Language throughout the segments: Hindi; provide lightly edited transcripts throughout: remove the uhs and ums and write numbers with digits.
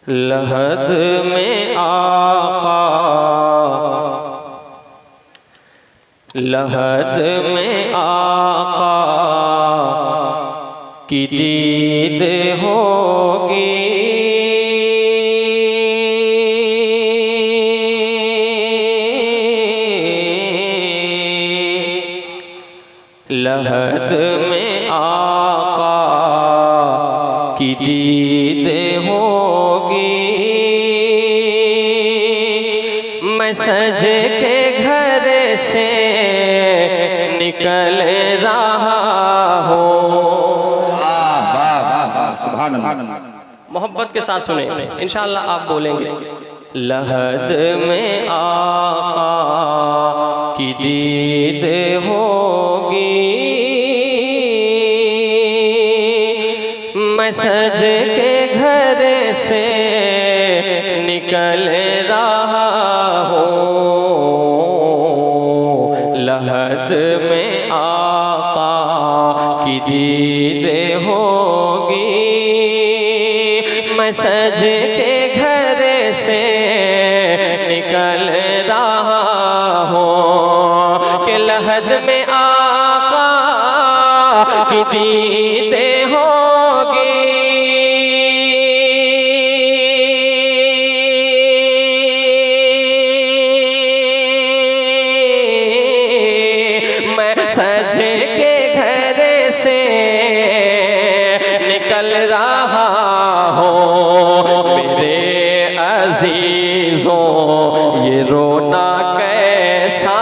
लहद में आका, लहद में आका की दीद होगी। लहद में आका की दीद होगी। मैं सज के घर से निकल रहा हूँ। मोहब्बत के साथ सुने, इंशाअल्लाह आप बोलेंगे। लहद में आका की दीद होगी। मैं सज के घर से निकल रहा हूँ। लहद में आका की दीद होगी। मैं सज के घर से निकल रहा हूँ कि लहद में आका की दीद होगी। मैं सज के घर से निकल रहा हूँ। मेरे अजीजों ये रोना कैसा,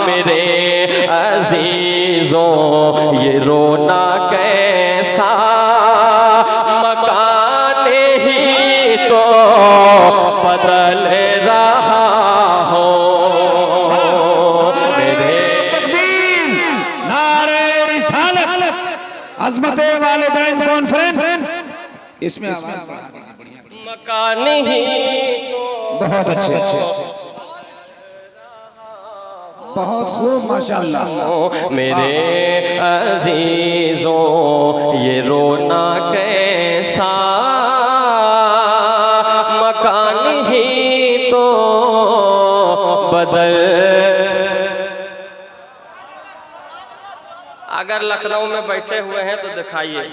मेरे अजीजों ये रोना कैसा। मकान ही तो बदल रहा हो। मेरे तकबीर, नारे रिसालत, अज़मते वालिदैन कॉन्फ्रेंस। इसमें मकान ही तो बहुत अच्छे, बहुत खूब माशाअल्लाह। मेरे अजीजों ये रोना कैसा। मकान ही तो बदल। अगर लखनऊ में बैठे हुए हैं तो दिखाइए,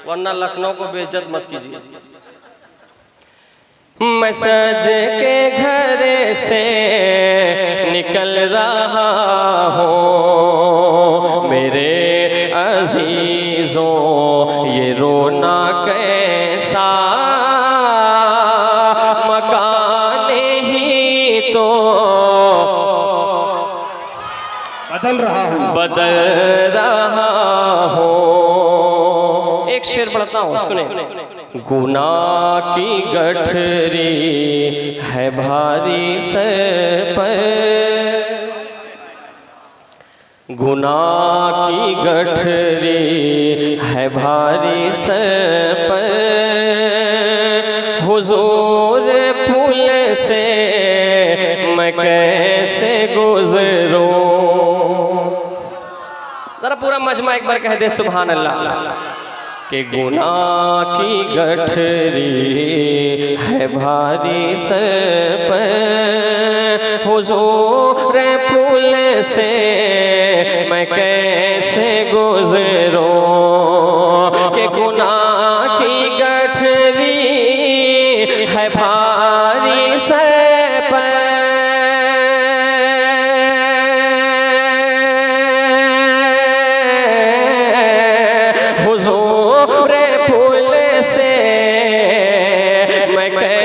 वरना लखनऊ को बेइज्जत मत कीजिए। मैं सज के घर से निकल रहा हूँ। मेरे अजीजों ये रोना कैसा। मकान ही तो बदल रहा हूँ, बदल रहा हूँ। एक शेर पढ़ता हूँ, सुने। गुनाह की गठरी है भारी सर पर। गुनाह की गठरी है भारी सर पर। हुजूर पुल से मैं कैसे गुजरूं। जरा पूरा मजमा एक बार कह दे सुभान अल्लाह। कि गुनाह की गठरी है भारी सर पर। हुजूर पुल से मैं कैसे गुजरूं। कि गुनाह की गठरी है भारी सर पर।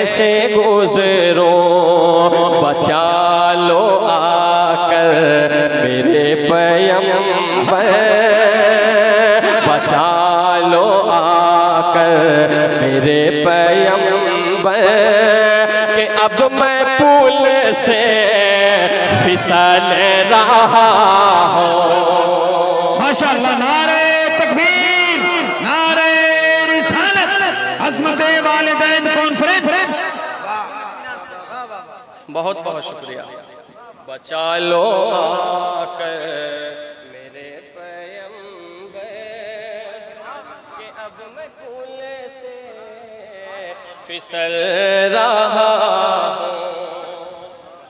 से गुजरूं। बचा लो आकर मेरे पैगंबर। बचा लो आकर मेरे पैगंबर। कि अब मैं पुल से फिसल रहा हूँ। माशाअल्लाह, नारे तकबीर, नारे रिसालत, अज़मते वालिदैन कॉन्फ्रेंस। बहुत बहुत शुक्रिया। बचा लो आकर मेरे पैगंबर। कि अब मैं कूले से फिसल रहा हूँ,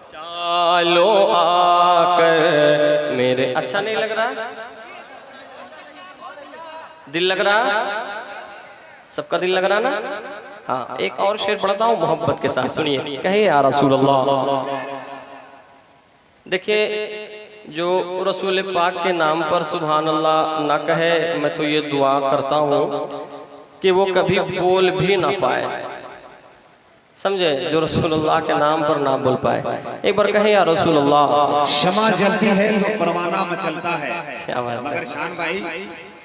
चालो आकर मेरे। अच्छा नहीं लग रहा? दिल लग रहा? सबका दिल लग रहा ना? हाँ, एक और शेर पढ़ता हूँ मोहब्बत के साथ, सुनिए। कहे या रसूल अल्लाह। देखिए, जो रसूल पाक के नाम पर सुभान अल्लाह ना कहे, मैं तो ये दुआ करता हूँ कि वो कभी बोल भी ना पाए। समझे? जो रसूलुल्लाह के नाम पर ना बोल पाए। एक बार कहे या रसूलुल्लाह। क्षमा जलती है तो परवाना मचलता है। क्या बात है? मगर शान भाई,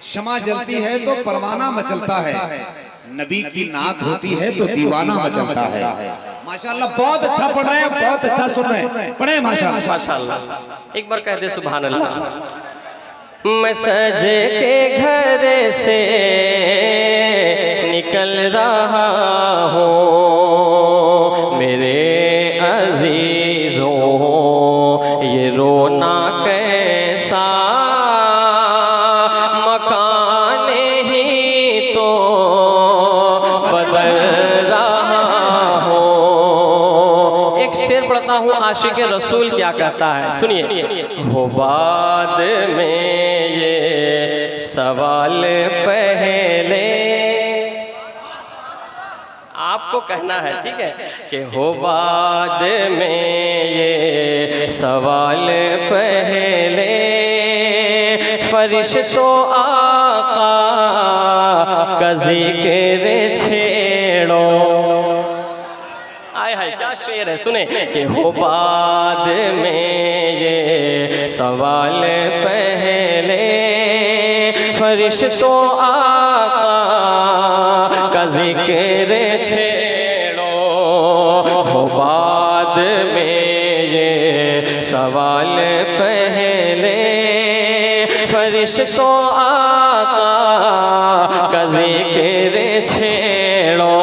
क्षमा जलती है तो परवाना मचलता है, नबी की नात होती है तो दीवाना मचलता है। माशाल्लाह, बहुत अच्छा पढ़ रहे हैं, बहुत अच्छा सुन रहे हैं, पढ़े माशाल्लाह। माशाल्लाह। एक बार कह दे सुभान अल्लाह। मैं सजे के घर से निकल रहा हूँ, मेरे अजीजों ये रोना कैसा, मकान ही तो बदल रहा हूँ। एक शेर पढ़ता हूँ, आशिक रसूल क्या कहता है, सुनिए। हो बाद में ये सवाल पहले, आपको कहना है, ठीक है? कि हो बाद में ये सवाल पहले, फरिश्तों आका का जिक्र छेड़ो। आय हाय, क्या शेर है, सुने। कि हो बाद में ये सवाल पहले, फरिश्तों आका का जिक्र छेड़ो। हो बाद में ये सवाल पहले, फरिश्तों आका का जिक्र छेड़ो।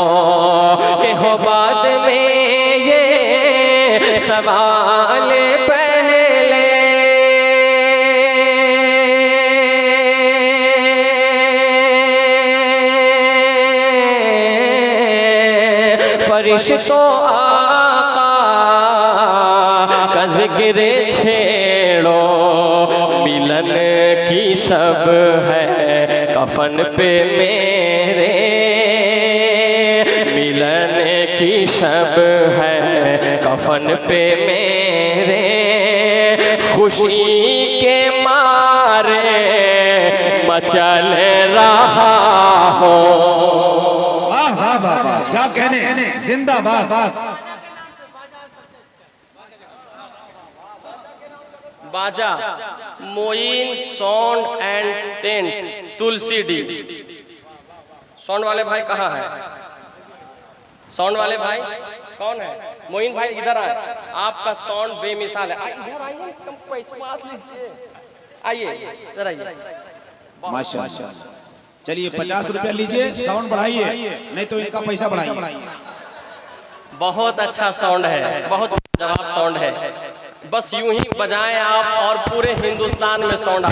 कि हो बाद में ये सवाल पहले, फरिश्तों आका का जिक्र छेड़ो। मिलन की शब है कफन पे मेरे, मिलन की शब है कफन पे मेरे, खुशी के मारे मचल रहा हो। वाह वाह वाह वाह, क्या कहने, जिंदाबाद। बाजा Moin sound and tent Tulsi डी। साउंड वाले भाई कहाँ है? साउंड वाले भाई कौन है? मोइन भाई इधर आए, आपका साउंड बेमिसाल है। इधर आइए, कम पैसा लीजिए, आइए इधर आइए। माशाल्लाह, चलिए 50 रुपया लीजिए, साउंड बढ़ाइए, नहीं तो इनका पैसा बढ़ाइए। बहुत अच्छा साउंड है, बहुत जवाब साउंड है। बस यूं ही बजाएं आप और पूरे हिंदुस्तान में साउंड आ।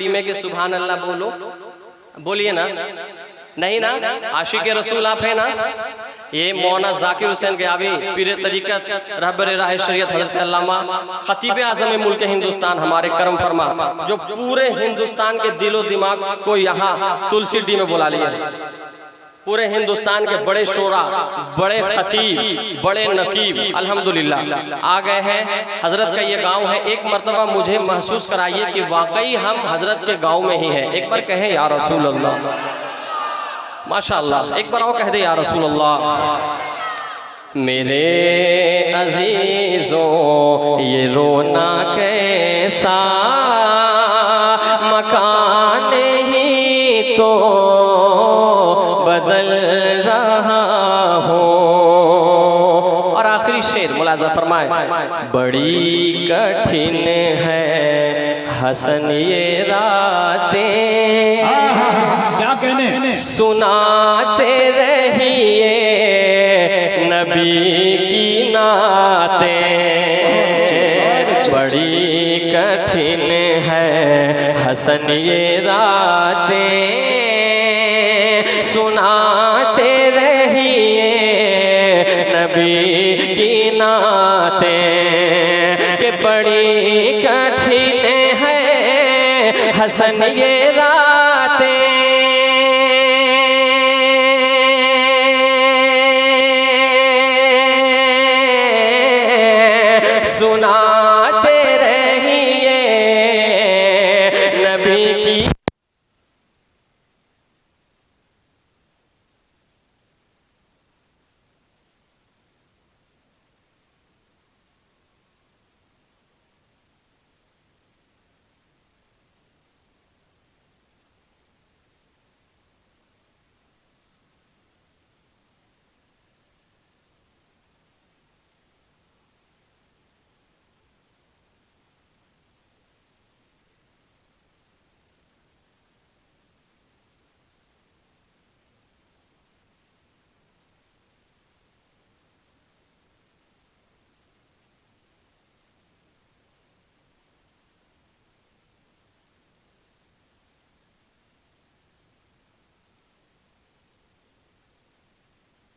में के सुभान अल्लाह बोलो, बोलिए ना, नहीं ना? आशिक रसूल आप है ना? ये मौलाना जाकिर हुसैन गयावी, पीर तरीक़त, रहबर राह शरीयत हज़रत अल्लामा खतीब आज़म मुल्क हिंदुस्तान, हमारे करम फरमा, जो पूरे हिंदुस्तान के दिलो दिमाग को यहाँ तुलसी डी में बुला लिया। पूरे हिंदुस्तान के बड़े शोरा, बड़े खतीब, बड़े नकीब अल्हम्दुलिल्लाह आ गए हैं। हजरत का ये गांव है। एक मर्तबा मुझे महसूस कराइए कि वाकई हम हजरत के गांव में ही हैं। एक बार कहें या रसूल अल्लाह। माशाअल्लाह, एक बार और कह दे या रसूल अल्लाह। मेरे अजीजों ये रोना कैसा, मकान ही तो बदल रहा हो। और आखिरी शेर मुलाजा फरमाए, बड़ी कठिन है हसन ये रातें, क्या कहने, सुनाते रहिए नबी की नातें बड़ी कठिन है हसन ये रातें, सुनाते रहिए नबी की नातें कि बड़ी कठिन है हसन ये रातें। सुना